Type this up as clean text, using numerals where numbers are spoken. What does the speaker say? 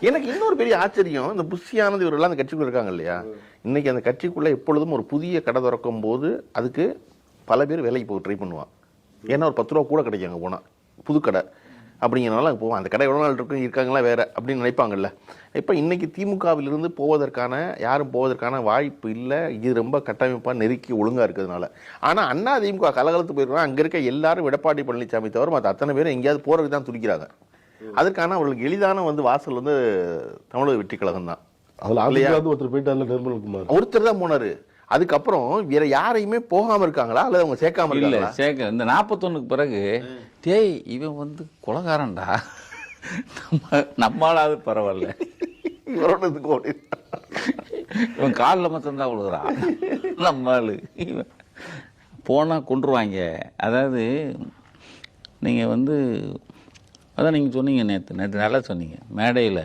எனக்கு இன்னொரு பெரிய ஆச்சரியம், இந்த புஷியானது இவரெல்லாம் அந்த கட்சிக்குள்ள இருக்காங்க இல்லையா, இன்னைக்கு அந்த கட்சிக்குள்ள எப்பொழுதும் ஒரு புதிய கடை திறக்கும் போது அதுக்கு பல பேர் வேலைக்கு போக ட்ரை பண்ணுவான். ஏன்னா ஒரு 10 ரூபா கூட கிடைக்கும் அங்கே போனால், புது கடை அப்படிங்கிறனால அங்கே போவான். அந்த கடை எவ்வளோ நாள் இருக்கும், இருக்காங்களா வேற அப்படின்னு நினைப்பாங்கல்ல. இப்போ இன்னைக்கு திமுகவிலிருந்து போவதற்கான யாரும் போவதற்கான வாய்ப்பு இல்லை. இது ரொம்ப கட்டமைப்பாக நெருக்கி ஒழுங்காக இருக்கிறதுனால. ஆனால் அண்ணா திமுக கலகலத்து போயிருக்காங்க. அங்கே இருக்க எல்லாரும் எடப்பாடி பழனிசாமி தவிர மற்ற அத்தனை பேரும் எங்கேயாவது போறதுக்கு தான் துடிக்கிறாங்க. அதற்கான அவர்களுக்கு எளிதான வாசல் தமிழக வெற்றி கழகம் தான். ஒருத்தர் போயிட்டார்ல, நிர்மல்குமார் ஒருத்தர் தான் போனாரு. அதுக்கப்புறம் வேற யாரையுமே போகாம இருக்காங்களா அல்லது அவங்க சேர்க்காம இருக்காங்களா? சேர்க்க இந்த 41க்கு பிறகு டேய் இவன் கொலகாரன்டா, நம்மளாவது பரவாயில்ல, இவன் காலில் மட்டும்தான் விழுகிறான், நம்மளு இவன் போனா கொண்டுருவாங்க. அதாவது நீங்க அதான் நீங்க சொன்னீங்க நேற்று நல்லா சொன்னீங்க மேடையில்.